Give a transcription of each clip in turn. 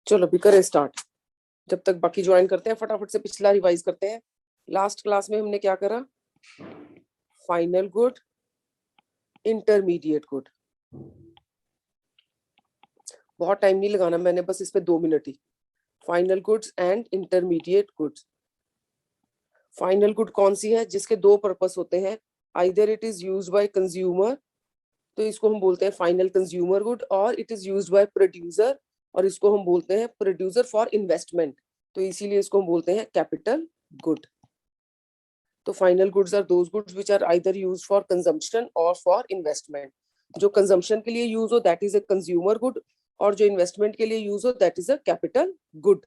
चलो भी करें स्टार्ट। जब तक बाकी ज्वाइन करते हैं फटाफट से पिछला रिवाइज करते हैं। लास्ट क्लास में हमने क्या करा? Final good, intermediate good. बहुत टाइम नहीं लगाना मैंने, बस इस पे 2 minute he. Final goods and intermediate goods. Final good कौन सी है? जिसके दो पर्पस होते हैं, either it is used by consumer, तो इसको हम बोलते हैं फाइनल कंज्यूमर गुड, और it is used by producer, और इसको हम बोलते हैं प्रोड्यूसर फॉर इन्वेस्टमेंट, तो इसीलिए इसको हम बोलते हैं कैपिटल गुड। तो final goods are those goods which are either used for consumption और फॉर इन्वेस्टमेंट। जो कंजम्पशन के लिए यूज हो that is a consumer good, और जो इन्वेस्टमेंट के लिए यूज हो that is a capital good.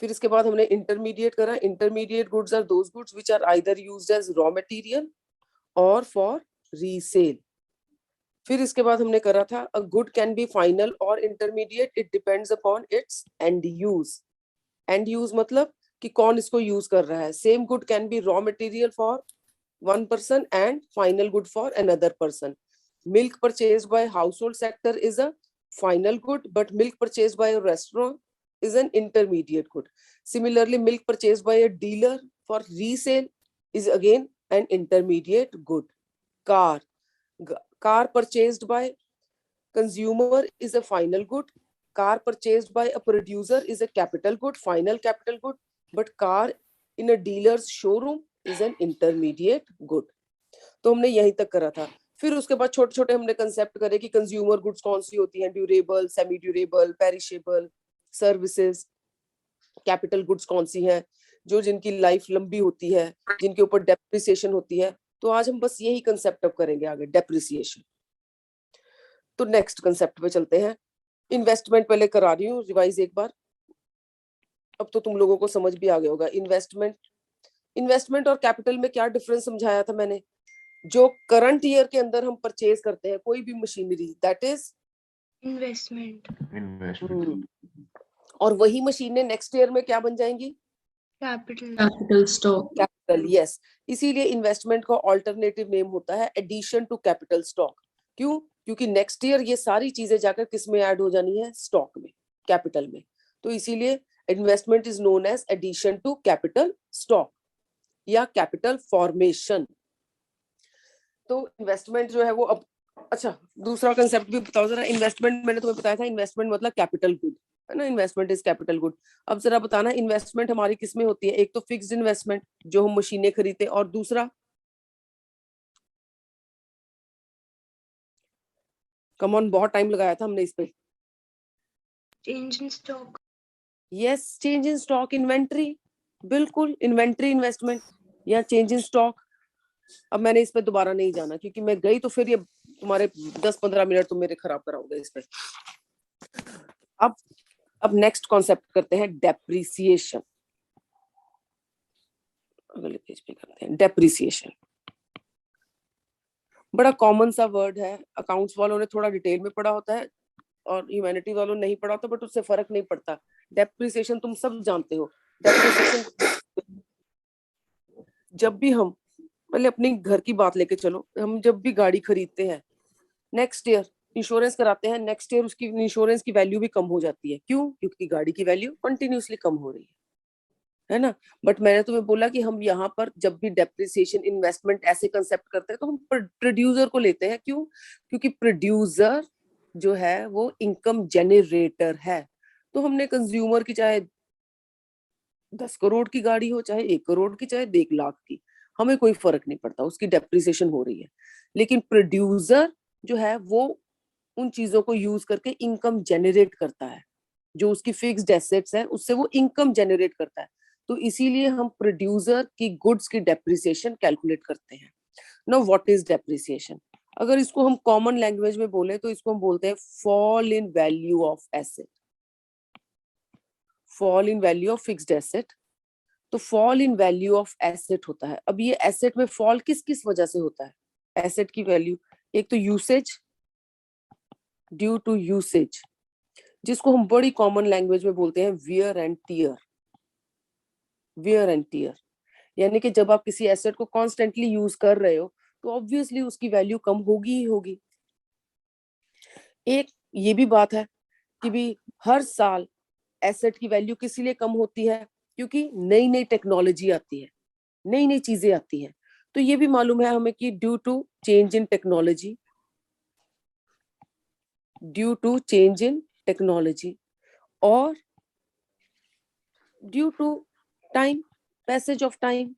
फिर इसके बाद हमने इंटरमीडिएट करा। Intermediate goods are those goods which are either used as raw material और फॉर रीसेल। फिर इसके बाद हमने करा था a good can be final और intermediate, it depends upon its end use. End use मतलब कि कौन इसको यूज कर रहा है। Same good can be raw material for one person and final good for another person. Milk purchased by household sector is a final good, but milk purchased by a restaurant is an intermediate good. Similarly, milk purchased by a dealer for resale is again an intermediate good. Car purchased by consumer is a final good. Car purchased by a producer is a capital good, final capital good, but car in a dealer's showroom is an intermediate good. तो हमने यहीं तक करा था। फिर उसके बाद छोटे छोटे हमने कंसेप्ट करे कि कंज्यूमर गुड्स कौन सी होती हैं, durable, semi durable, perishable, services. Capital goods कौन सी हैं, जो जिनकी लाइफ लंबी होती है, जिनके ऊपर डेप्रिसिएशन होती है। तो आज हम बस यही कंसेप्ट अब करेंगे आगे, डेप्रिसिएशन। तो नेक्स्ट कंसेप्ट पे चलते हैं। इन्वेस्टमेंट पहले करा रही हूँ रिवाइज एक बार, अब तो तुम लोगों को समझ भी आ गया होगा। इन्वेस्टमेंट और कैपिटल में क्या डिफरेंस समझाया था मैंने? जो करंट ईयर के अंदर हम परचेज करते हैं कोई भी मशीनरी, दैट इज इन्वेस्टमेंट। और वही मशीनें नेक्स्ट ईयर में क्या बन जाएंगी? Capital stock. Capital, yes. इसीलिए इन्वेस्टमेंट का ऑल्टरनेटिव नेम होता है एडिशन टू कैपिटल स्टॉक। क्यों? क्योंकि नेक्स्ट ईयर ये सारी चीजें जाकर किस में ऐड हो जानी है? स्टॉक में, कैपिटल में। तो इसीलिए investment is known as addition to capital stock या कैपिटल फॉर्मेशन। तो इन्वेस्टमेंट जो है वो अब, अच्छा दूसरा कंसेप्ट भी बताओ जरा। इन्वेस्टमेंट मैंने तुम्हें बताया था, इन्वेस्टमेंट मतलब कैपिटल गुड है ना, इन्वेस्टमेंट इज कैपिटल गुड। अब जरा बताना इन्वेस्टमेंट हमारी किस में होती है? एक तो फिक्स्ड इन्वेस्टमेंट जो हम मशीनें खरीदते, और दूसरा कम ऑन, बहुत टाइम लगाया था हमने इस पे। Change in stock. Yes, change in stock, inventory, बिल्कुल इन्वेंट्री इन्वेस्टमेंट या चेंज इन स्टॉक। अब मैंने इस पे दोबारा नहीं जाना क्योंकि मैं गई तो फिर ये तुम्हारे 10-15 मिनट तो मेरे खराब कराओगे इस पे। अब नेक्स्ट कॉन्सेप्ट करते हैं डेप्रिसिएशन। अगले पेज पे करते हैं डेप्रिसिएशन। बड़ा कॉमन सा वर्ड है, अकाउंट्स वालों ने थोड़ा डिटेल में पढ़ा होता है और ह्यूमैनिटी वालों ने नहीं पढ़ा होता, बट उससे फर्क नहीं पड़ता। डेप्रिसिएशन तुम सब जानते हो। डेप्रिसिएशन जब भी हम, पहले अपने घर की बात लेके चलो, हम जब भी गाड़ी खरीदते हैं नेक्स्ट ईयर इंश्योरेंस कराते हैं, नेक्स्ट ईयर उसकी इंश्योरेंस की वैल्यू भी कम हो जाती है। क्यों? क्योंकि गाड़ी की वैल्यू कंटिन्यूअसली कम हो रही है ना। बट मैंने तुम्हें बोला कि हम यहाँ पर जब भी डेप्रिसिएशन इन्वेस्टमेंट ऐसे कंसेप्ट करते हैं तो हम प्रोड्यूसर को लेते हैं। क्यों? क्योंकि प्रोड्यूसर जो है वो इनकम जेनरेटर है। तो हमने कंज्यूमर की चाहे 10 करोड़ की गाड़ी हो, चाहे 1 करोड़ की, चाहे 1 लाख की, हमें कोई फर्क नहीं पड़ता, उसकी डेप्रिसिएशन हो रही है। लेकिन प्रोड्यूसर जो है वो उन चीजों को यूज करके इनकम जेनरेट करता है, जो उसकी फिक्स्ड एसेट्स है उससे वो इनकम जेनरेट करता है। तो इसीलिए हम प्रोड्यूसर की गुड्स की डेप्रिसिएशन कैलकुलेट करते हैं। Now what is depreciation? अगर इसको हम कॉमन लैंग्वेज में बोले तो इसको हम बोलते हैं fall in value of asset, fall in value of fixed asset. तो fall in value of asset होता है। अब ये एसेट में फॉल किस किस वजह से होता है? एसेट की वैल्यू, एक तो यूसेज, ड्यू टू यूसेज, जिसको हम बड़ी कॉमन लैंग्वेज में बोलते हैं wear and tear. Wear and tear यानी कि जब आप किसी एसेट को कॉन्स्टेंटली यूज कर रहे हो तो ऑब्वियसली उसकी वैल्यू कम होगी ही होगी। एक ये भी बात है कि भी हर साल एसेट की वैल्यू किस लिए कम होती है, क्योंकि नई नई टेक्नोलॉजी आती है, नई नई चीजें आती हैं। तो ये भी मालूम है हमें कि due to change in technology, due to change in technology और due to time, passage of time.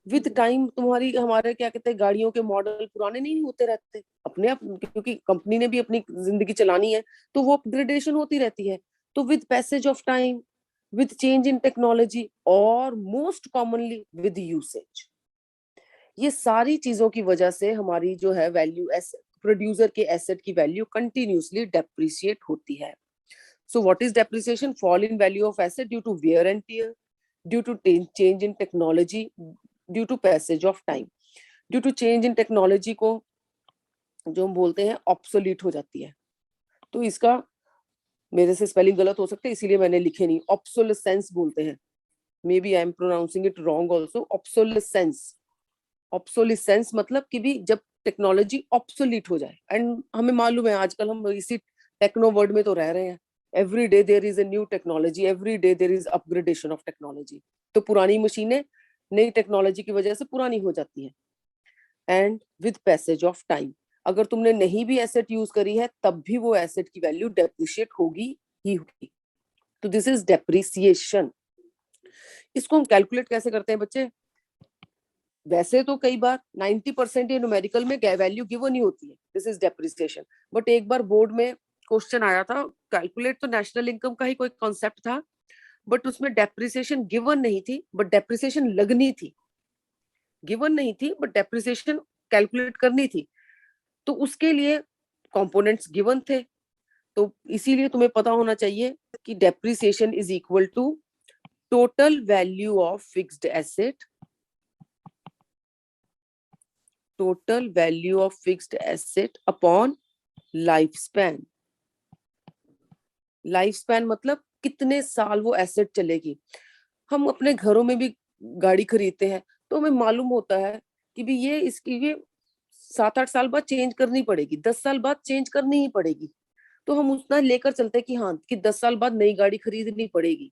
With time तुम्हारी हमारे क्या कहते हैं गाड़ियों के मॉडल पुराने नहीं होते रहते अपने आप, क्योंकि कंपनी ने भी अपनी जिंदगी चलानी है, तो वो अपग्रेडेशन होती रहती है। तो with passage of time, with change in technology और मोस्ट कॉमनली विद यूसेज, ये सारी चीजों की वजह से हमारी जो है वैल्यू प्रोड्यूसर के एसेट की वैल्यू कंटिन्यूसली डेप्रिसिएट होती है। So what is depreciation? Fall in value of asset due to wear and tear, due to change in technology, due to passage of time. Due to change in technology को जो हम बोलते हैं obsolete हो जाती है। तो इसका मेरे से स्पेलिंग गलत हो सकता है इसीलिए मैंने लिखे नहीं, obsolescence बोलते हैं। Maybe I am pronouncing it wrong also. Obsolescence. Obsolescence मतलब कि भी जब टेक्नोलॉजी obsolete हो जाए। एंड हमें मालूम है आजकल हम इसी टेक्नो वर्ड में तो रह रहे हैं। Every day there is a new technology, every day there is upgradation of technology. तो पुरानी मशीनें नई टेक्नोलॉजी की वजह से पुरानी हो जाती हैं। And with passage of time, अगर तुमने नहीं भी एसेट यूज करी है तब भी वो एसेट की वैल्यू डेप्रिशिएट होगी ही होगी। तो दिस इज डेप्रिसिएशन। इसको हम कैलकुलेट कैसे करते हैं बच्चे? वैसे तो कई बार 90% ये न्यूमेरिकल में वैल्यू गिवन ही होती है, दिस इज डेप्रिसिएशन। बट एक बार बोर्ड में क्वेश्चन आया था, कैलकुलेट तो नेशनल इनकम का ही कोई कॉन्सेप्ट था, बट उसमें डेप्रिसिएशन गिवन नहीं थी, बट डेप्रिसिएशन लगनी थी। गिवन नहीं थी बट डेप्रिसिएशन कैलकुलेट करनी थी। तो उसके लिए कंपोनेंट्स गिवन थे, तो इसीलिए तुम्हें पता होना चाहिए कि depreciation is equal to total value of fixed asset, total value of fixed asset upon life span. Life span मतलब कितने साल वो एसेट चलेगी। हम अपने घरों में भी गाड़ी खरीदते हैं तो हमें मालूम होता है कि भी ये इसकी ये 7-8 साल बाद चेंज करनी पड़ेगी, 10 साल बाद चेंज करनी ही पड़ेगी। तो हम उतना लेकर चलते हैं कि हाँ कि 10 साल बाद नई गाड़ी खरीदनी पड़ेगी।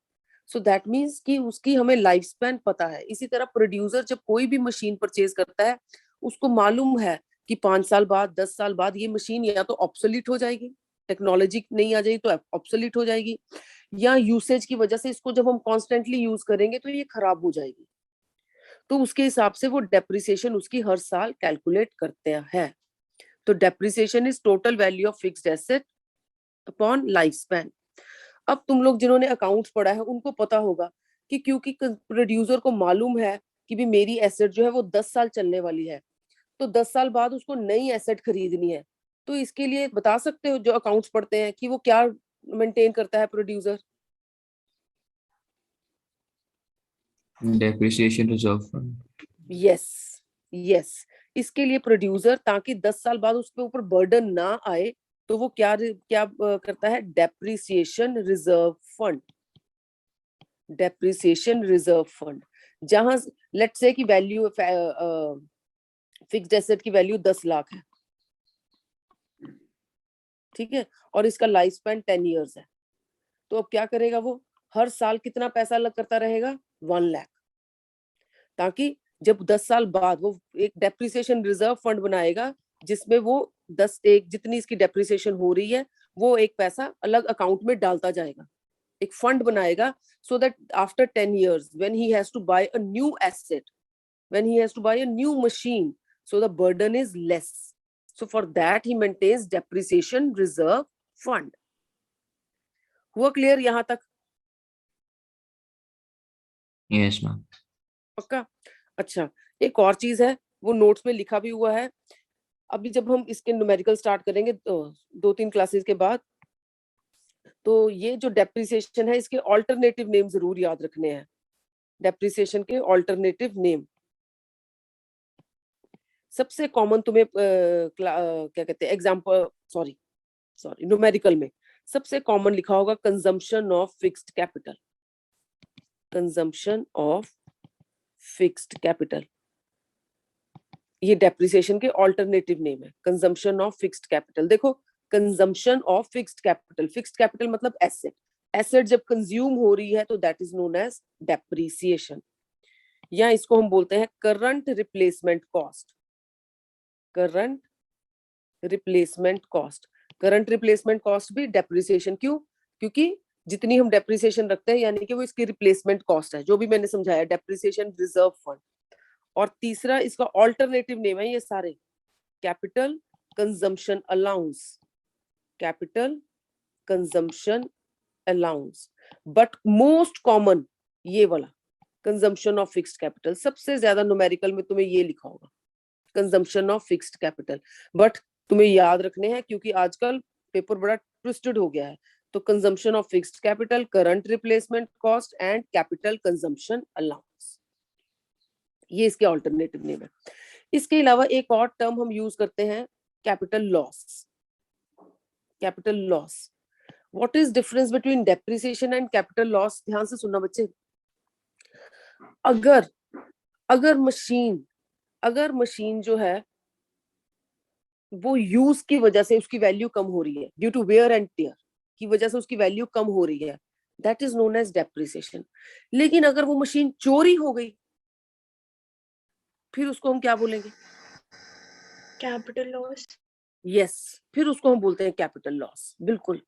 सो दैट मीन्स कि उसकी हमें लाइफ स्पैन पता है। इसी तरह प्रोड्यूसर जब कोई भी मशीन परचेज करता है उसको मालूम है कि 5 साल बाद 10 साल बाद ये मशीन या तो ऑब्सोलीट हो जाएगी, टेक्नोलॉजी नहीं आ जाएगी तो ऑब्सोलीट हो जाएगी, या यूसेज की वजह से इसको जब हम कॉन्स्टेंटली यूज करेंगे तो ये खराब हो जाएगी। तो उसके हिसाब से वो डेप्रिसिएशन उसकी हर साल कैलकुलेट करते हैं। तो depreciation is total value of fixed asset upon life span. अब तुम लोग जिन्होंने अकाउंट्स पढ़ा है उनको पता होगा कि क्योंकि प्रोड्यूसर को मालूम है कि भी मेरी एसेट जो है वो 10 साल चलने वाली है, तो 10 साल बाद उसको नई एसेट खरीदनी है। तो इसके लिए बता सकते हो जो अकाउंट्स पढ़ते हैं कि वो क्या मेंटेन करता है producer? Depreciation reserve fund. Yes yes, इसके लिए प्रोड्यूसर ताकि 10 साल बाद उसके ऊपर बर्डन ना आए तो वो क्या क्या करता है? Depreciation reserve fund. Depreciation reserve fund, जहां लेट्स से कि वैल्यू फिक्स्ड एसेट की वैल्यू 10 लाख है, ठीक है, और इसका लाइफ स्पैन 10 इयर्स है। तो अब क्या करेगा वो? हर साल कितना पैसा लग करता रहेगा? 1 लाख। ताकि जब 10 साल बाद वो एक डेप्रिसिएशन रिजर्व फंड बनाएगा जिसमें वो 10 एक जितनी इसकी डेप्रिसिएशन हो रही है वो एक पैसा अलग अकाउंट में डालता जाएगा, एक फंड बनाएगा, so that after 10 years when he has to buy a new asset, when he has to buy a new machine, so the burden is less. So for that he maintains depreciation reserve fund. हुआ clear यहाँ तक? Yes ma'am. पक्का? अच्छा, एक और चीज है वो नोट्स में लिखा भी हुआ है। अभी जब हम इसके न्यूमेरिकल स्टार्ट करेंगे तो 2-3 क्लासेस के बाद, तो ये जो डेप्रिसिएशन है इसके ऑल्टरनेटिव नेम जरूर याद रखने हैं। डेप्रिसिएशन के ऑल्टरनेटिव नेम सबसे कॉमन तुम्हें क्या कहते हैं एग्जांपल, सॉरी न्यूमेरिकल में सबसे कॉमन लिखा होगा consumption of fixed capital. Consumption of fixed capital, ये डेप्रिसिएशन के ऑल्टरनेटिव नेम है, कंजम्पशन ऑफ फिक्स्ड कैपिटल। देखो consumption of fixed capital, fixed capital मतलब एसेट, एसेट जब कंज्यूम हो रही है तो that is known as depreciation, या इसको हम बोलते हैं current replacement cost, current replacement cost. Current replacement cost भी डेप्रिसिएशन, क्यों? क्योंकि जितनी हम डेप्रिसिएशन रखते हैं यानी कि वो इसकी रिप्लेसमेंट कॉस्ट है, जो भी मैंने समझाया, डेप्रिसिएशन रिजर्व फंड। और तीसरा इसका ऑल्टरनेटिव नेम है ये सारे, capital consumption allowance, capital consumption allowance. But most common ये वाला कंजम्पशन ऑफ फिक्स्ड कैपिटल, सबसे ज्यादा न्यूमेरिकल में तुम्हें ये लिखा होगा consumption of fixed capital, but तुम्हें याद रखने हैं क्योंकि आजकल पेपर बड़ा ट्विस्टेड हो गया है। तो consumption of fixed capital, current replacement cost and capital consumption allowance, ये इसके ऑल्टरनेटिव नेम है। इसके अलावा एक और टर्म हम यूज करते हैं, capital loss. Capital loss, what is difference between depreciation and capital loss? ध्यान से सुनना बच्चे। अगर मशीन जो है वो यूज की वजह से उसकी वैल्यू कम हो रही है, due to wear and tear की वजह से उसकी वैल्यू कम हो रही है, that is known as depreciation. लेकिन अगर वो मशीन चोरी हो गई फिर उसको हम क्या बोलेंगे? Capital loss. यस, फिर उसको हम बोलते हैं कैपिटल लॉस। बिल्कुल,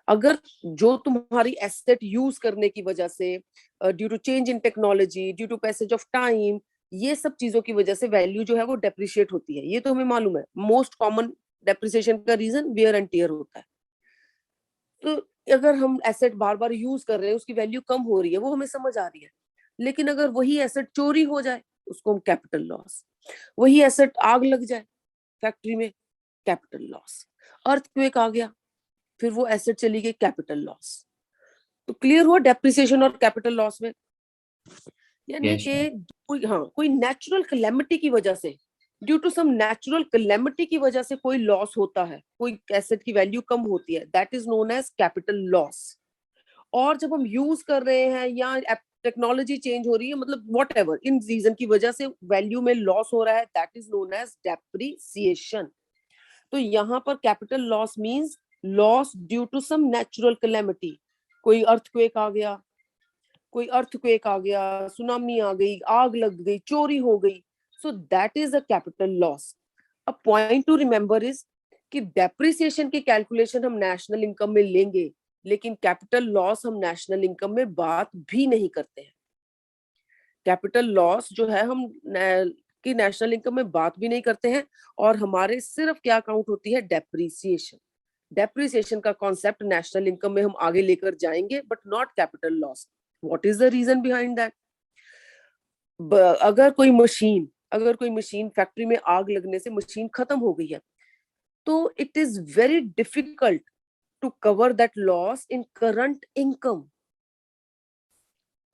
अगर जो तुम्हारी एसेट यूज करने की वजह से, due to change in technology, due to passage of time, ये सब चीजों की वजह से वैल्यू जो है वो डेप्रिशिएट होती है, ये तो हमें मालूम है। मोस्ट कॉमन डेप्रिसिएशन का रीजन वियर एंड टियर होता है। तो अगर हम एसेट बार बार यूज कर रहे हैं, उसकी वैल्यू कम हो रही है, वो हमें समझ आ रही है। लेकिन अगर वही एसेट चोरी हो जाए उसको हम कैपिटल लॉस, वही एसेट आग लग जाए फैक्ट्री में, कैपिटल लॉस, अर्थक्वेक आ गया फिर वो एसेट चली गई, कैपिटल लॉस। तो क्लियर हुआ डेप्रिसिएशन और कैपिटल लॉस में? यानी Yes, कि कोई नेचुरल कैलेमिटी की वजह से, due to some natural calamity की वजह से कोई लॉस होता है, कोई एसेट की वैल्यू कम होती है, that is known as capital loss. और जब हम यूज कर रहे हैं या टेक्नोलॉजी चेंज हो रही है, मतलब वॉट एवर, इन रीजन की वजह से वैल्यू में लॉस हो रहा है, that is known as depreciation. तो यहाँ पर capital loss means loss due to some natural calamity, कोई अर्थक्वेक आ गया, सुनामी आ गई, आग लग गई, चोरी हो गई, so that is a capital loss. A point two remember is कि डेप्रिसिएशन की कैलकुलेशन हम नेशनल इनकम में लेंगे, लेकिन कैपिटल लॉस हम नेशनल इनकम में बात भी नहीं करते हैं। कैपिटल लॉस जो है हम की नेशनल इनकम में बात भी नहीं करते हैं, और हमारे सिर्फ क्या काउंट होती है? डेप्रिसिएशन। डेप्रिसिएशन का कॉन्सेप्ट नेशनल इनकम में हम आगे लेकर जाएंगे, but not capital loss. What is the reason behind that? अगर कोई मशीन फैक्ट्री में आग लगने से मशीन खत्म हो गई है, तो it is very difficult to cover that loss in current income.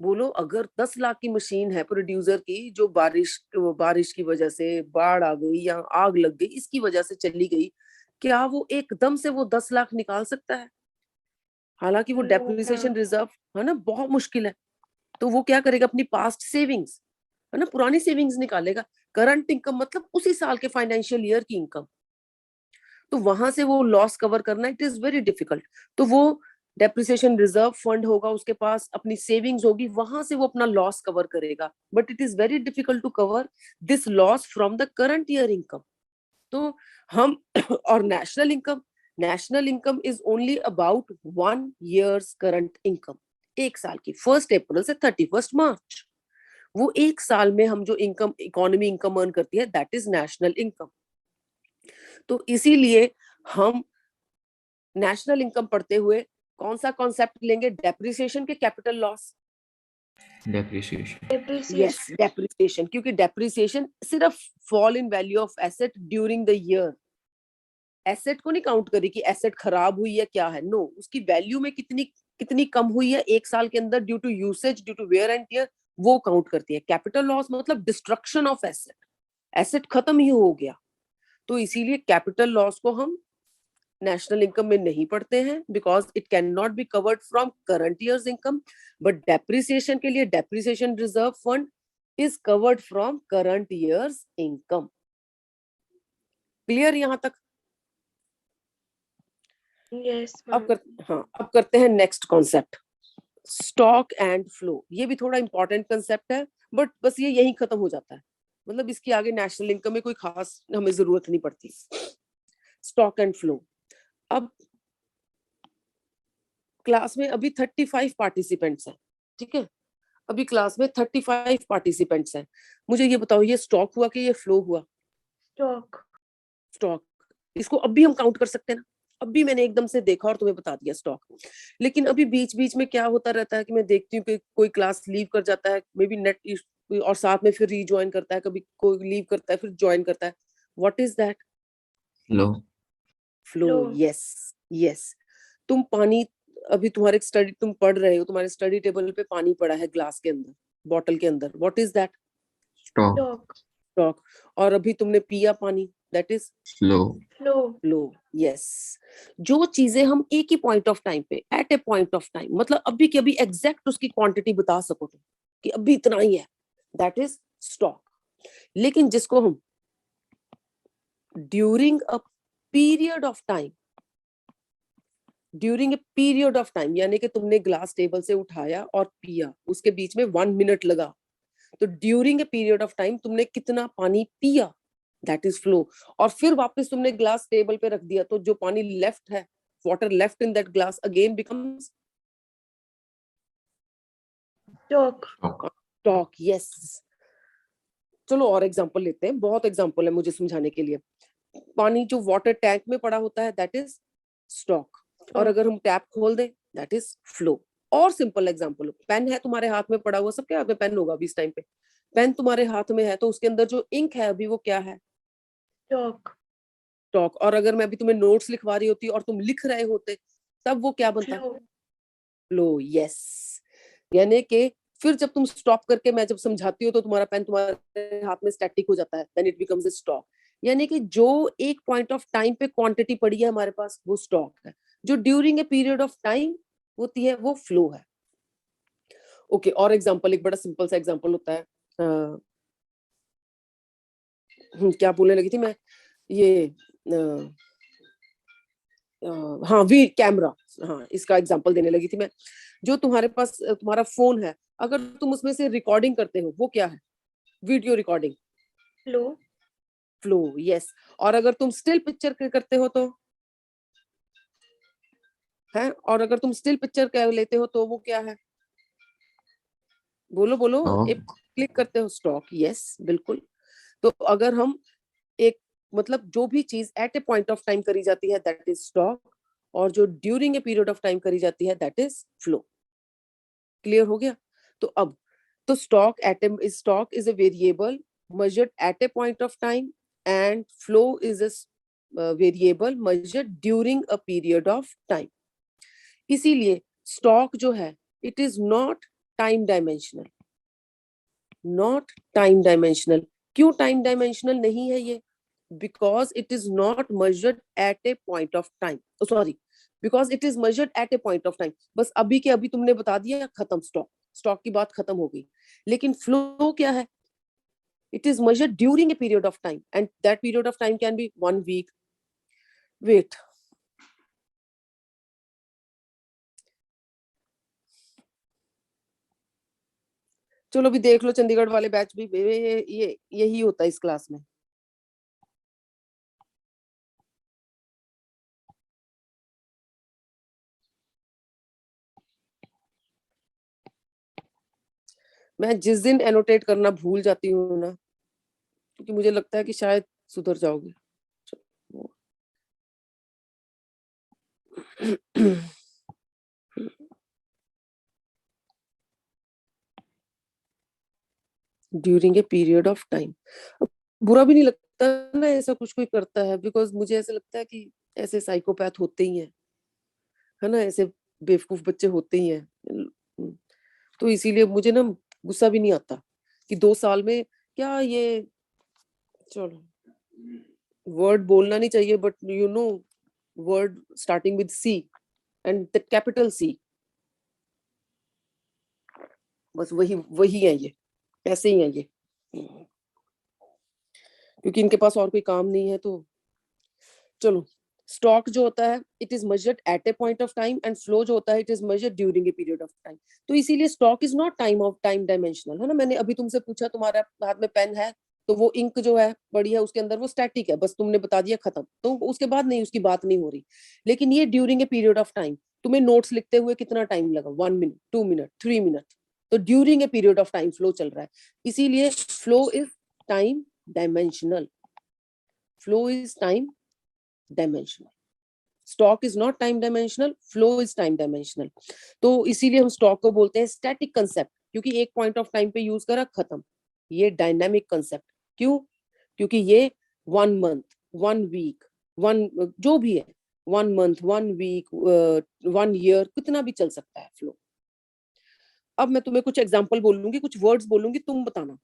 बोलो, अगर 10 लाख की मशीन है प्रोड्यूसर की, जो बारिश की वजह से बाढ़ आ गई या आग लग गई, इसकी वजह से चली गई, क्या वो एकदम से वो 10 लाख निकाल सकता है? हालांकि वो डेप्रिसिएशन रिजर्व है ना, बहुत मुश्किल है। तो वो क्या करेगा? अपनी पास्ट सेविंग्स है ना, पुरानी सेविंग्स निकालेगा। करंट इनकम मतलब उसी साल के फाइनेंशियल ईयर की इनकम, तो वहां से वो लॉस कवर करना इट इज वेरी डिफिकल्ट। तो वो डेप्रिसिएशन रिजर्व फंड होगा, उसके पास अपनी सेविंग्स होगी, वहां से वो अपना लॉस कवर करेगा, but it is very difficult to cover this loss from the current year income. तो हम और national income is only about 1 year's current income, एक साल की, 1 अप्रैल से 31 मार्च। वो एक साल में हम जो इनकम, इकोनॉमी इनकम अर्न करती है, दैट इज नेशनल इनकम। तो इसीलिए हम नेशनल इनकम पढ़ते हुए कौन सा कॉन्सेप्ट लेंगे? डेप्रिसिएशन के capital loss? depreciation. Yes, depreciation, क्योंकि डेप्रिसिएशन सिर्फ fall in value of asset during the year, asset को नहीं काउंट करी कि एसेट खराब हुई है क्या है, नो, उसकी वैल्यू में कितनी कम हुई है एक साल के अंदर, due to usage, due to wear and tear, वो काउंट करती है। कैपिटल लॉस मतलब डिस्ट्रक्शन ऑफ एसेट, एसेट खत्म ही हो गया। तो इसीलिए कैपिटल लॉस को हम नेशनल इनकम में नहीं पढ़ते हैं, because it can not be covered from current year's income. But depreciation के लिए depreciation reserve fund is covered from current year's income. Clear यहां तक? Yes, अब ma'am. अब करते हैं next concept, stock and flow. ये भी थोड़ा इंपॉर्टेंट कंसेप्ट है, बट बस ये यही खत्म हो जाता है, मतलब इसकी आगे नेशनल इनकम में कोई खास हमें जरूरत नहीं पड़ती। Stock and flow. अब क्लास में अभी 35 पार्टिसिपेंट्स हैं, ठीक है, अभी क्लास में 35 पार्टिसिपेंट्स हैं। मुझे ये बताओ, ये स्टॉक हुआ कि ये फ्लो हुआ? Stock. स्टॉक। इसको अभी हम काउंट कर सकते हैं ना, अभी मैंने एकदम से देखा और तुम्हें बता दिया स्टॉक। लेकिन अभी बीच बीच में क्या होता रहता है कि मैं देखती हूँ कि कोई क्लास लीव कर जाता है, मे बी नेट, और साथ में फिर रीज्वाइन करता है, कभी कोई लीव करता है फिर ज्वाइन करता है। What is that? Flow. Flow. Flow. Yes, yes. तुम पानी, अभी तुम्हारे स्टडी, तुम पढ़ रहे हो, तुम्हारे स्टडी टेबल पे पानी पड़ा है ग्लास के अंदर, बॉटल के अंदर, what is that? Stock. Stock. Stock. और अभी तुमने पिया पानी, दैट इज Flow. Flow. लो। यस। जो चीजें हम एक ही पॉइंट ऑफ टाइम पे, at a point of time, मतलब अभी के अभी एग्जैक्ट उसकी क्वांटिटी बता सको तुम कि अभी इतना ही है, दैट इज स्टॉक। लेकिन जिसको हम during a period of time, during a period of time, यानी कि तुमने ग्लास टेबल से उठाया और पिया, उसके बीच में 1 मिनट लगा, तो during a period of time तुमने कितना पानी पिया, दैट इज फ्लो। और फिर वापस तुमने ग्लास टेबल पे रख दिया, तो जो पानी लेफ्ट है, water left in that glass again becomes Stock. Stock. stock. Yes. चलो और एग्जांपल लेते हैं, बहुत एग्जांपल है मुझे समझाने के लिए। पानी जो वाटर टैंक में पड़ा होता है, दैट इज स्टॉक, और अगर हम टैप खोल दें, दैट इज फ्लो। और सिंपल एग्जांपल, पेन है तुम्हारे हाथ में पड़ा हुआ, सबके हाथ में पेन होगा अभी इस टाइम पे, पेन तुम्हारे हाथ में है, तो उसके अंदर जो इंक है अभी वो क्या है? Stock. स्टॉक। और अगर मैं अभी तुम्हें नोट्स लिखवा रही होती और तुम लिख रहे होते, तब वो क्या बनता? Flow. फ्लो। यस। यानी कि फिर जब तुम स्टॉप करके मैं जब समझाती हूँ तो तुम्हारा पेन तुम्हारे हाथ में स्टैटिक हो जाता है, then it becomes a stock. यानी कि जो एक पॉइंट ऑफ टाइम पे क्वांटिटी पड़ी है हमारे पास, वो स्टॉक है। जो during a period of time होती है, वो फ्लो है। ओके, और एग्जांपल, एक बड़ा सिंपल सा एग्जांपल होता है, क्या बोलने लगी थी मैं, ये हाँ, वी कैमरा, हाँ इसका एग्जांपल देने लगी थी मैं। जो तुम्हारे पास तुम्हारा फोन है, अगर तुम उसमें से रिकॉर्डिंग करते हो, वो क्या है? Video recording. Flow. Flow. Yes. और अगर तुम स्टिल पिक्चर करते हो तो है, और अगर तुम स्टिल पिक्चर कर लेते हो तो वो क्या है? बोलो बोलो। एक Stock. क्लिक करते हो, स्टॉक। यस, बिल्कुल। तो अगर हम एक, मतलब जो भी चीज at a point of time करी जाती है, दैट इज स्टॉक, और जो during a period of time करी जाती है, दैट इज फ्लो। क्लियर हो गया? तो अब, तो stock is a variable measured at a point of time, and flow is a variable measured during a period of time. इसीलिए स्टॉक जो है, it is not time dimensional, not time dimensional. क्यों time dimensional नहीं है ये? Because it is not measured at a point of time, sorry, because it is measured at a point of time। बस अभी के अभी तुमने बता दिया, खत्म, स्टॉक, स्टॉक की बात खत्म हो गई। लेकिन फ्लो क्या है? It is measured during a period of time, and that period of time can be 1 week. Wait. चलो अभी देख लो, चंडीगढ़ वाले बैच भी, ये यही होता है इस क्लास में। मैं जिस दिन एनोटेट करना भूल जाती हूँ ना, क्योंकि मुझे लगता है कि शायद सुधर जाओगे। During a period of time, बुरा भी नहीं लगता ना ऐसा कुछ कोई करता है, बिकॉज मुझे ऐसा लगता है कि ऐसे साइकोपैथ होते ही हैं, है ना, ऐसे बेवकूफ बच्चे होते ही हैं। तो इसीलिए मुझे ना गुस्सा भी नहीं आता कि 2 साल में क्या ये, चलो, वर्ड बोलना नहीं चाहिए, but you know, word starting with C and the capital C, बस वही वही है ये, ऐसे ही है ये, क्योंकि इनके पास और कोई काम नहीं है। तो चलो, स्टॉक जो होता है it is measured eight a point of time and flow जो होता है it is measured during a period of time. तो इसीलिए stock is not time dimensional, है ना। मैंने अभी तुमसे पूछा तुम्हारे हाथ में पेन है तो वो इंक जो है पड़ी है उसके अंदर वो स्टैटिक है, बस तुमने बता दिया खत्म, तो उसके बाद नहीं, उसकी बात नहीं हो रही। लेकिन ये during a period of time, तुम्हें नोट्स लिखते हुए कितना टाइम लगा, 1 मिनट, 2 मिनट, 3 मिनट, तो during a period of time flow चल रहा है। इसीलिए flow is time dimensional, flow is time dimensional, stock is not time dimensional, flow is time dimensional. तो इसीलिए हम स्टॉक को बोलते हैं स्टैटिक कंसेप्ट, क्योंकि एक पॉइंट ऑफ टाइम पे यूज करा खत्म। ये डायनामिक कंसेप्ट, क्यों? क्योंकि ये 1 मंथ, 1 वीक, 1 जो भी है, 1 मंथ, 1 वीक, 1 ईयर, कितना भी चल सकता है फ्लो। अब मैं तुम्हें कुछ एग्जांपल बोलूंगी, कुछ वर्ड्स बोलूंगी, तुम बताना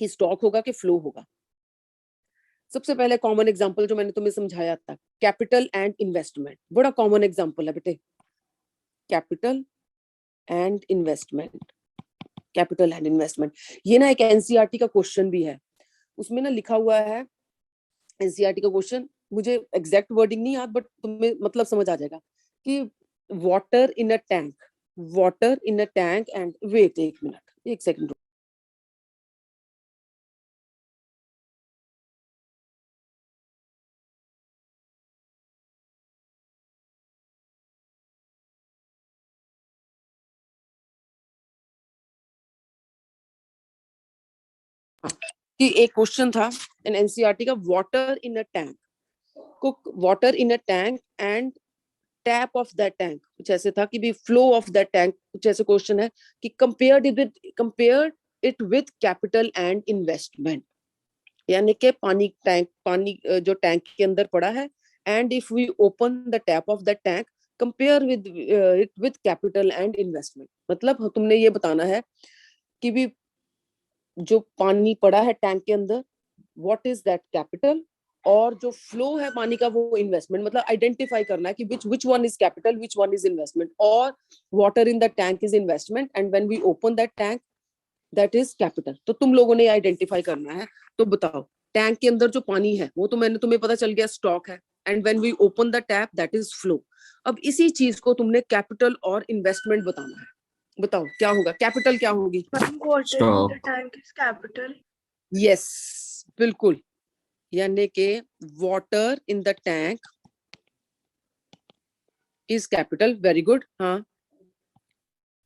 कि स्टॉक होगा कि फ्लो होगा। सबसे पहले कॉमन एग्जांपल जो मैंने तुम्हें समझाया था, कैपिटल एंड इन्वेस्टमेंट, बड़ा कॉमन एग्जांपल है बेटे, capital and investment, capital and investment. ये ना एक एनसीईआरटी का क्वेश्चन भी है, उसमें ना लिखा हुआ है, एनसीईआरटी का क्वेश्चन, मुझे एग्जैक्ट वर्डिंग नहीं याद बट तुम्हें मतलब समझ आ जाएगा कि water in a tank, water in a tank and wait, 1 minute, 1 second. कि एक क्वेश्चन था इन एनसीईआरटी का, water in a tank, cook water in a tank and tap of that tank, कुछ ऐसे था कि भी फ्लो ऑफ दैट टैंक, कुछ ऐसे क्वेश्चन है कि compare it with capital and investment, यानी कि पानी टैंक, पानी जो टैंक के अंदर पड़ा है, and if we open the tap of that tank compare with it with capital and investment. मतलब तुमने ये बताना है कि भी जो पानी पड़ा है टैंक के अंदर, व्हाट इज दैट कैपिटल, और जो फ्लो है पानी का वो इन्वेस्टमेंट, मतलब आइडेंटिफाई करना है कि which one is capital, which one is investment, और water in the tank is investment and when we open that tank that is capital। तो तुम लोगों ने आइडेंटिफाई करना है। तो बताओ, टैंक के अंदर जो पानी है वो तो मैंने तुम्हें पता चल गया स्टॉक है, and when we open the tap that is flow. अब इसी चीज को तुमने कैपिटल और इन्वेस्टमेंट बताना है। बताओ क्या होगा, कैपिटल क्या होगी? Water in the tank is capital. Yes, बिल्कुल, यानी कि water in the tank is capital, very good. हाँ,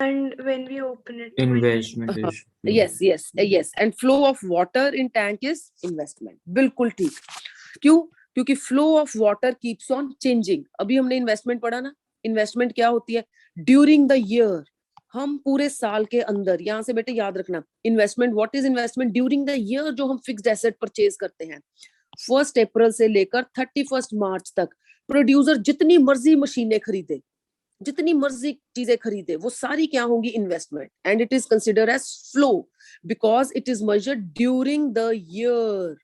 And when we open it, Investment is flow. Yes yes yes, and flow of water in tank is investment, बिल्कुल ठीक। क्यों? क्योंकि flow of water keeps on changing. अभी हमने investment पढ़ा ना, investment क्या होती है? ड्यूरिंग द ईयर, हम पूरे साल के अंदर, यहां से बेटे याद रखना, investment, what is investment? During the year जो हम फिक्स्ड एसेट परचेज करते हैं, 1 अप्रैल से लेकर 31 मार्च तक प्रोड्यूसर जितनी मर्जी मशीनें खरीदे, जितनी मर्जी चीजें खरीदे, वो सारी क्या होंगी? Investment, and it is considered as flow because it is measured during the year,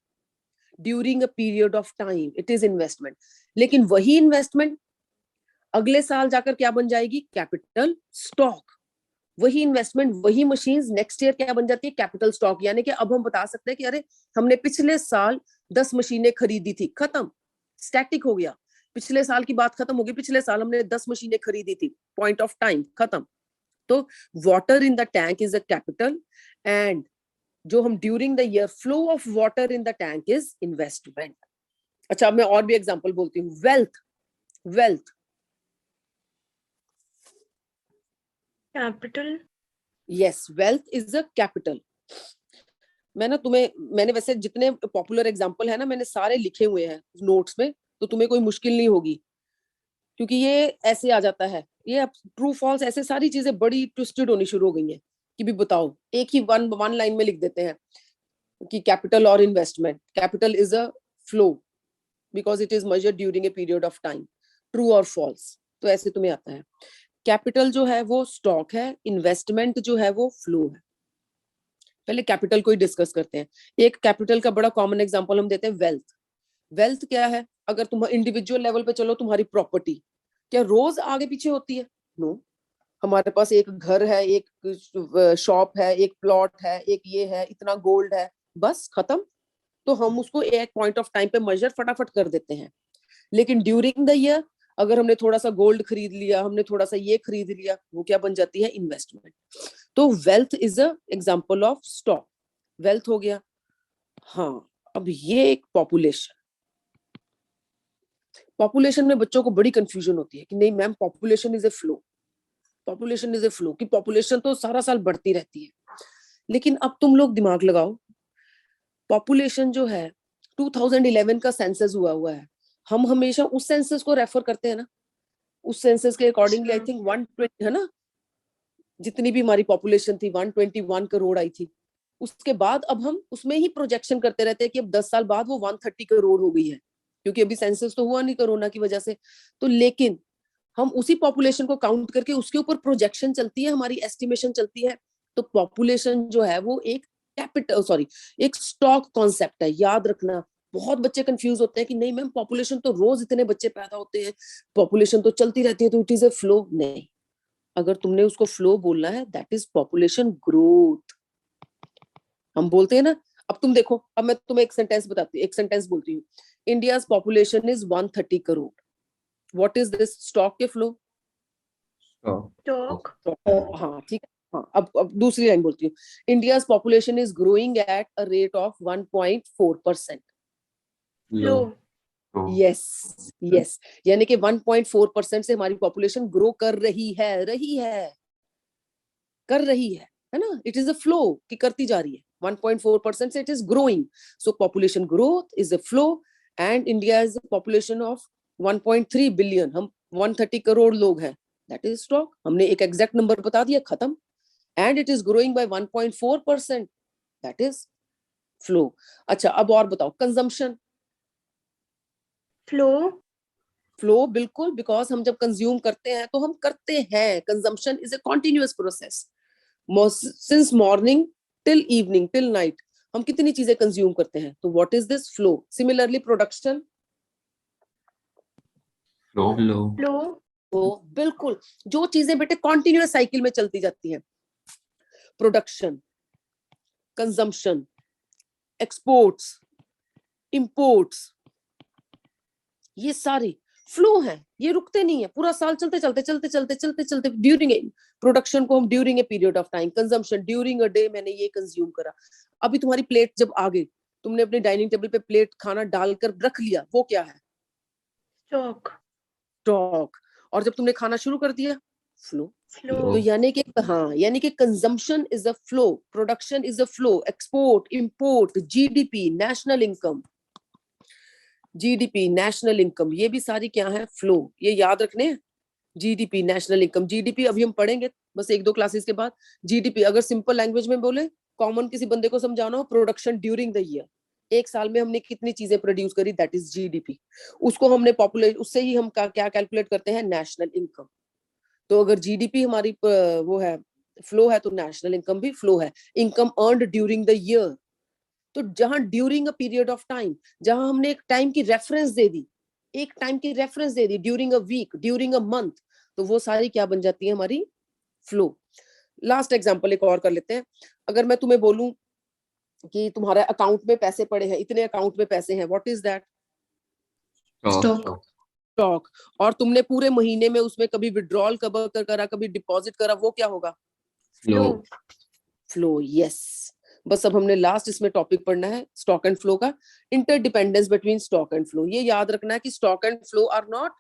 during a period of time, it is investment. लेकिन वही इन्वेस्टमेंट अगले साल जाकर क्या बन जाएगी? Capital stock. वही इन्वेस्टमेंट, वही मशीन्स नेक्स्ट ईयर क्या बन जाती है? Capital stock. यानी कि अब हम बता सकते हैं कि अरे हमने पिछले साल 10 मशीनें खरीदी थी, खत्म, स्टैटिक हो गया, पिछले साल की बात खत्म होगी, पिछले साल हमने 10 मशीनें खरीदी थी, पॉइंट ऑफ टाइम, खत्म। तो water in the tank is a capital, and जो हम during the year flow of water in the tank is investment. अच्छा, अब मैं और भी एग्जांपल बोलती हूँ। Wealth, wealth, capital. Yes, wealth is a capital. मैंने वैसे जितने पॉपुलर एग्जांपल है ना, मैंने सारे लिखे हुए हैं नोट्स में, तो तुम्हें कोई मुश्किल नहीं होगी, क्योंकि ये ऐसे आ जाता है, ये ट्रू फॉल्स ऐसे सारी चीजें बड़ी ट्विस्टेड होनी शुरू हो गई हैं कि भी बताओ, एक ही वन लाइन में लिख देते हैं कि कैपिटल और investment, capital is a flow because it is measured during a period of time, true और फॉल्स। तो ऐसे तुम्हें आता है। कैपिटल जो है वो स्टॉक है, इन्वेस्टमेंट जो है वो फ्लो है। पहले कैपिटल को ही डिस्कस करते हैं। एक कैपिटल का बड़ा कॉमन एग्जांपल हम देते हैं, वेल्थ। वेल्थ क्या है? अगर तुम इंडिविजुअल लेवल पे चलो, तुम्हारी प्रॉपर्टी क्या रोज आगे पीछे होती है? नो, हमारे पास एक घर है, एक शॉप है, एक प्लॉट है, एक ये है, इतना गोल्ड है, बस खत्म। तो हम उसको एक पॉइंट ऑफ टाइम पे मेजर फटाफट कर देते हैं। लेकिन ड्यूरिंग द ईयर अगर हमने थोड़ा सा गोल्ड खरीद लिया, हमने थोड़ा सा ये खरीद लिया, वो क्या बन जाती है? इन्वेस्टमेंट। तो wealth is a example of stock, wealth हो गया। हाँ, अब ये एक पॉपुलेशन, पॉपुलेशन में बच्चों को बड़ी कंफ्यूजन होती है कि नहीं ma'am population is a flow, population is a flow, कि पॉपुलेशन तो सारा साल बढ़ती रहती है। लेकिन अब तुम लोग दिमाग लगाओ, पॉपुलेशन जो है 2011 का सेंसस हुआ है, हम हमेशा उस सेंसस को रेफर करते हैं ना, उस सेंसस के अकॉर्डिंगली आई थिंक 120 है ना, जितनी भी हमारी पॉपुलेशन थी 121 करोड़ आई थी। उसके बाद अब हम उसमें ही प्रोजेक्शन करते रहते हैं कि अब 10 साल बाद वो 130 करोड़ हो गई है, क्योंकि अभी सेंसस तो हुआ नहीं कोरोना की वजह से। तो लेकिन हम उसी पॉपुलेशन को काउंट करके उसके ऊपर प्रोजेक्शन चलती है, हमारी एस्टिमेशन चलती है। तो पॉपुलेशन जो है वो एक कैपिटल सॉरी एक स्टॉक कॉन्सेप्ट है, याद रखना। बहुत बच्चे कंफ्यूज होते हैं कि नहीं मैम पॉपुलेशन तो रोज इतने बच्चे पैदा होते हैं, पॉपुलेशन तो चलती रहती है, तो इट इज ए फ्लो। नहीं, अगर तुमने उसको फ्लो बोलना है, दैट इज पॉपुलेशन ग्रोथ। हम बोलते हैं ना, अब तुम देखो, अब मैं तुम्हें एक सेंटेंस बताती हूँ, एक सेंटेंस बोलती हूँ, India's population is 130 crore, what is this? Stock के फ्लो? Stop. Stock. हाँ ठीक है। हाँ, अब दूसरी लाइन बोलती हूँ, India's population is growing at a rate of 1.4%। Low. Flow. Yes yes, यानी कि 1.4% से हमारी पॉपुलेशन ग्रो कर रही है, कर रही है ना? इट इज अ फ्लो कि करती जा रही है, 1.4% से it is growing. So population growth is a flow, and India is population of 1.3 billion, हम 130 करोड़ लोग हैं, दैट इज स्टॉक। हमने एक एग्जैक्ट नंबर बता दिया, खत्म। And it is growing by 1.4%, that is flow. अच्छा, अब और बताओ, कंजम्पशन। Flow. फ्लो बिल्कुल, बिकॉज हम जब कंज्यूम करते हैं तो हम करते हैं, consumption is a continuous process, since morning till evening till night हम कितनी चीजें कंज्यूम करते हैं, तो what is this? Flow. Similarly production, Low. Flow. तो बिल्कुल जो चीजें बेटे कॉन्टिन्यूअस साइकिल में चलती जाती हैं, प्रोडक्शन, कंजम्पशन, एक्सपोर्ट्स, इंपोर्ट्स, ये सारी फ्लो है, ये रुकते नहीं है, पूरा साल चलते ड्यूरिंग प्रोडक्शन को हम during a period of time, consumption during a day, मैंने ये कंज्यूम करा। अभी तुम्हारी प्लेट जब आ गई, तुमने अपने डाइनिंग टेबल पे प्लेट खाना डालकर रख लिया, वो क्या है? Stock. स्टॉक। और जब तुमने खाना शुरू कर दिया, फ्लो। तो Flow. यानी कि हाँ, यानी कि consumption is a flow, production is a flow, export, import, GDP, national income, GDP, national income, ये भी सारी क्या है? फ्लो। ये याद रखने हैं, जीडीपी, नेशनल इनकम। जीडीपी अभी हम पढ़ेंगे बस 1-2 क्लासेस के बाद। जीडीपी अगर सिंपल लैंग्वेज में बोले, कॉमन किसी बंदे को समझाना हो, प्रोडक्शन ड्यूरिंग द ईयर, एक साल में हमने कितनी चीजें प्रोड्यूस करी, दैट इज जीडीपी। उसको हमने पॉपुलेट, उससे ही हम क्या कैलकुलेट करते हैं? National income. तो अगर जीडीपी हमारी वो है, फ्लो है, तो नेशनल इनकम भी फ्लो है, income earned during the year. तो जहां during a period of time, जहां हमने एक टाइम की रेफरेंस दे दी, एक टाइम की रेफरेंस दे दी, during a week, during a month, तो वो सारी क्या बन जाती है? हमारी फ्लो। लास्ट एग्जांपल एक और कर लेते हैं। अगर मैं तुम्हें बोलूं कि तुम्हारे अकाउंट में पैसे पड़े हैं, इतने अकाउंट में पैसे हैं, what is that? Stock. Stock. और तुमने पूरे महीने में उसमें कभी विड्रॉल करा, कभी डिपॉजिट करा, वो क्या होगा? Flow. फ्लो। यस, बस अब हमने लास्ट इसमें टॉपिक पढ़ना है स्टॉक एंड फ्लो का, interdependence between stock and flow. ये याद रखना है कि stock and flow are not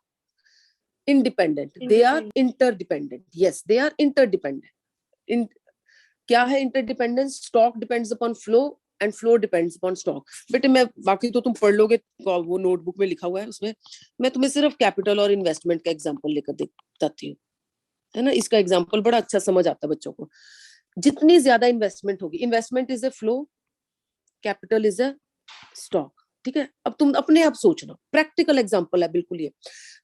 independent, they are Independent. Interdependent. Yes, they are interdependent. क्या है interdependence? Stock depends upon flow and flow depends upon stock. बेटे मैं बाकी तो तुम पढ़ लोगे, वो नोटबुक में लिखा हुआ है, उसमें मैं तुम्हें सिर्फ कैपिटल और इन्वेस्टमेंट का एग्जांपल लेकर बताती हूँ, है ना? इसका एग्जांपल बड़ा अच्छा समझ आता है बच्चों को। जितनी ज्यादा इन्वेस्टमेंट होगी, investment is a flow, capital is a stock, ठीक है? अब तुम अपने आप सोचना, प्रैक्टिकल एग्जांपल है बिल्कुल ये।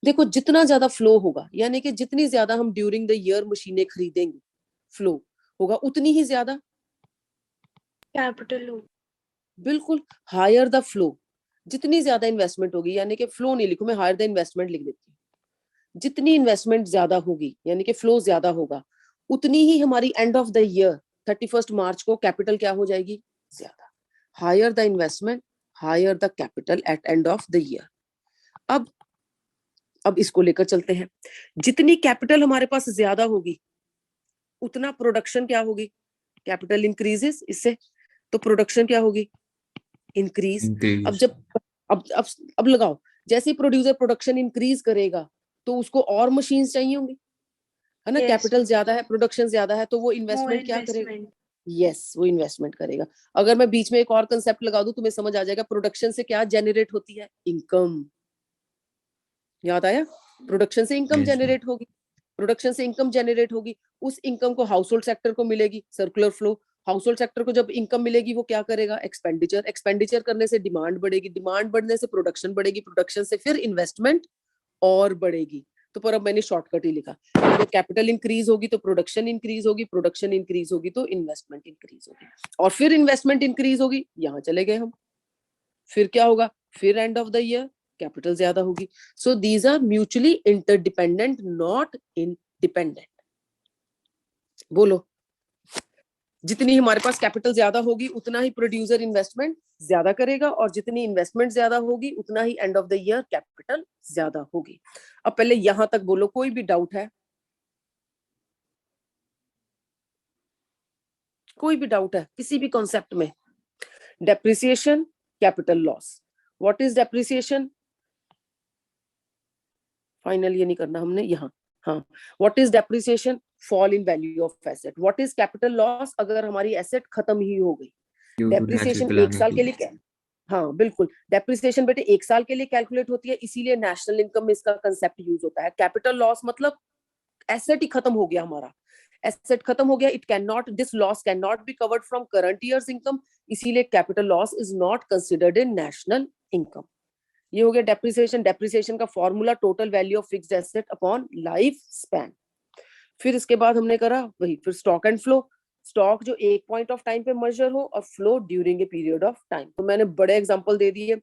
देखो, जितना ज्यादा फ्लो होगा, यानी कि जितनी ज्यादा हम ड्यूरिंग द ईयर मशीनें खरीदेंगे, फ्लो होगा उतनी ही ज्यादा Capital. बिल्कुल हायर द फ्लो। जितनी ज्यादा इन्वेस्टमेंट होगी, यानी कि फ्लो नहीं लिखूं मैं, हायर द इन्वेस्टमेंट लिख देती हूँ। जितनी इन्वेस्टमेंट ज्यादा होगी, यानी कि फ्लो ज्यादा होगा, उतनी ही हमारी एंड ऑफ द ईयर 31 मार्च को कैपिटल क्या हो जाएगी? ज्यादा। Higher the investment, higher the capital at end of the year. अब अब इसको लेकर चलते हैं। जितनी कैपिटल हमारे पास ज्यादा होगी उतना प्रोडक्शन क्या होगी, कैपिटल इंक्रीजेस, इससे तो प्रोडक्शन क्या होगी, इंक्रीज। अब increase, जब अब लगाओ, जैसे ही प्रोड्यूसर प्रोडक्शन इंक्रीज करेगा तो उसको और मशीन्स चाहिए होंगी, है ना। Yes. कैपिटल ज्यादा है, प्रोडक्शन ज्यादा है, तो वो More इन्वेस्टमेंट क्या करेगा, investment. यस वो इन्वेस्टमेंट करेगा। अगर मैं बीच में एक और कंसेप्ट लगा दूं तुम्हें समझ आ जाएगा, प्रोडक्शन से क्या जनरेट होती है, इनकम। याद आया, प्रोडक्शन से इनकम yes, ma'am. जनरेट होगी, प्रोडक्शन से इनकम जनरेट होगी, उस इनकम को हाउस होल्ड सेक्टर को मिलेगी, circular flow. House hold sector को जब इनकम मिलेगी वो क्या करेगा, एक्सपेंडिचर, एक्सपेंडिचर करने से डिमांड बढ़ेगी, डिमांड बढ़ने से प्रोडक्शन बढ़ेगी, प्रोडक्शन से फिर इन्वेस्टमेंट और बढ़ेगी। तो पर अब मैंने शॉर्टकट ही लिखा, तो कैपिटल इंक्रीज होगी तो प्रोडक्शन इंक्रीज होगी, प्रोडक्शन इंक्रीज होगी तो इन्वेस्टमेंट इंक्रीज होगी, और फिर इन्वेस्टमेंट इंक्रीज होगी, यहाँ चले गए हम, फिर क्या होगा, फिर end of the year capital ज्यादा होगी। So these are mutually interdependent, not independent. बोलो, जितनी हमारे पास कैपिटल ज्यादा होगी उतना ही प्रोड्यूसर इन्वेस्टमेंट ज्यादा करेगा, और जितनी इन्वेस्टमेंट ज्यादा होगी उतना ही end of the year capital ज्यादा होगी। अब पहले यहां तक बोलो, कोई भी डाउट है, कोई भी डाउट है किसी भी कॉन्सेप्ट में। Depreciation, capital loss, what is depreciation, final ये नहीं करना हमने यहाँ, हाँ, what is depreciation, fall in value of asset. What is capital loss, अगर हमारी एसेट खत्म ही हो गई। Due to डेप्रिसिएशन natural एक साल के लिए, हाँ बिल्कुल, डेप्रिसिएशन बेटे एक साल के लिए कैलकुलेट होती है, इसीलिए नेशनल इनकम में इसका कंसेप्ट यूज होता है। कैपिटल लॉस मतलब एसेट ही खत्म हो गया हमारा, एसेट खत्म हो गया, it can not, this loss can not be covered from current year's income, इसीलिए capital loss is not considered in national income. ये हो गया डेप्रिसिएशन। डेप्रिसिएशन का formula total value of fixed asset upon life span. फिर इसके बाद हमने करा वही, फिर स्टॉक एंड फ्लो, स्टॉक जो एक पॉइंट ऑफ टाइम पे मेजर हो, और flow during a period of time. तो मैंने बड़े एग्जांपल दे दिए,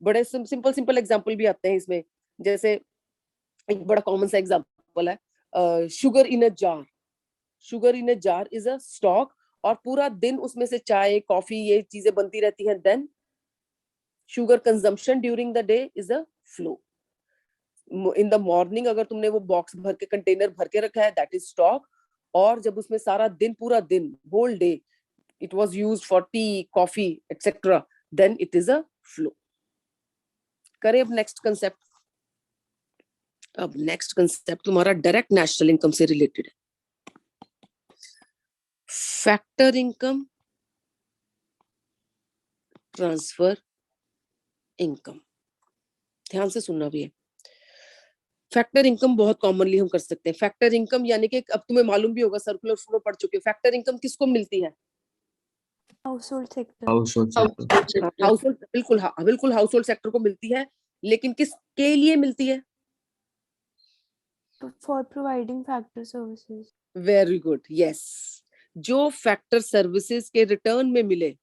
बड़े सिंपल एग्जांपल भी आते हैं इसमें, जैसे एक बड़ा कॉमन सा एग्जांपल है sugar in a jar. Sugar in a jar is a stock, और पूरा दिन उसमें से चाय कॉफी ये चीजें बनती रहती हैं, then sugar consumption during the day is a flow. In the morning अगर तुमने वो बॉक्स भर के, कंटेनर भर के रखा है, दैट इज स्टॉक, और जब उसमें सारा दिन, पूरा दिन, whole day it was used for tea coffee etcetera, then it is a flow. करें अब नेक्स्ट कंसेप्ट। अब नेक्स्ट कंसेप्ट तुम्हारा डायरेक्ट नेशनल इनकम से रिलेटेड है, फैक्टर इनकम, ट्रांसफर इनकम। ध्यान से सुनना भी है। फैक्टर इनकम बहुत कॉमनली हम कर सकते हैं। फैक्टर इनकम यानी कि अब तुम्हें मालूम भी होगा, सर्कुलर फ्लो पढ़ चुके हो, फैक्टर इनकम किसको मिलती है, Household sector. household sector, house hold, बिल्कुल, हाँ बिल्कुल हाउस होल्ड सेक्टर को मिलती है, लेकिन किसके लिए मिलती है, For providing factor services. Very good, yes, जो फैक्टर सर्विसेज के रिटर्न में मिले,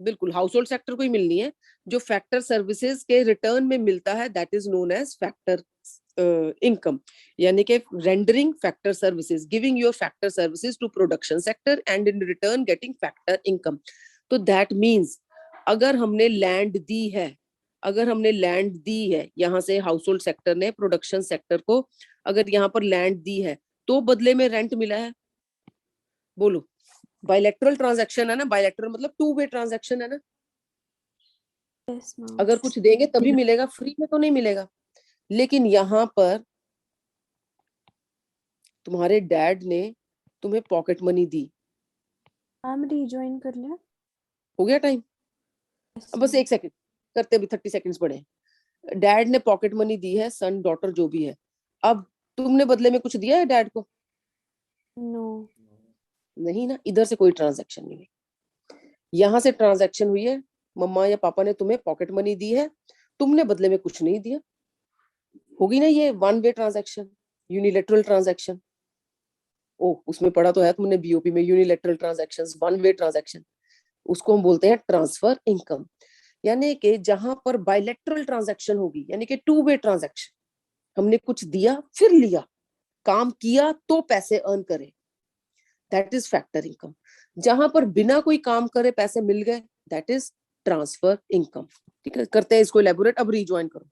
बिल्कुल हाउस होल्ड सेक्टर को ही मिलनी है, जो फैक्टर सर्विसेज के रिटर्न में मिलता है, that is known as factor income. यानी कि rendering factor services, giving your factor services to production sector and in return getting factor income. तो दैट मींस अगर हमने लैंड दी है, अगर हमने लैंड दी है यहाँ से, हाउस होल्ड सेक्टर ने प्रोडक्शन सेक्टर को अगर यहाँ पर लैंड दी है, तो बदले में रेंट मिला है। बोलो, बायलैटरल ट्रांजैक्शन है ना, बायलैटरल मतलब टू वे ट्रांजैक्शन है ना, Yes, ma'am. अगर कुछ देंगे तभी मिलेगा, फ्री में तो नहीं मिलेगा। लेकिन यहाँ पर तुम्हारे डैड ने तुम्हें पॉकेट मनी दी, मैम रिजॉइन कर लिया। हो गया टाइम, Yes, अब बस ma'am. एक सेकंड करते, अभी 30 सेकंड्स पड़े। डैड ने पॉकेट मनी दी है, सन डॉटर जो भी है, अब तुमने बदले में कुछ दिया है डैड को, No. नहीं ना, इधर से कोई ट्रांजैक्शन नहीं है, यहाँ से ट्रांजैक्शन हुई है, मम्मा या पापा ने तुम्हें पॉकेट मनी दी है, तुमने बदले में कुछ नहीं दिया, होगी ना ये one way transaction, unilateral transaction. ओ उसमें पढ़ा तो है तुमने बीओपी में, unilateral transactions, one way transaction, उसको हम बोलते हैं ट्रांसफर इनकम। यानी कि जहां पर बायलैटरल ट्रांजैक्शन होगी, यानी कि टू वे ट्रांजैक्शन, हमने कुछ दिया फिर लिया, काम किया तो पैसे अर्न करे, दैट इज फैक्टर इनकम। जहां पर बिना कोई काम करे पैसे मिल गए, दैट इज ट्रांसफर इनकम। ठीक है, करते हैं इसको इलेबोरेट। अब रिज्वाइन करो।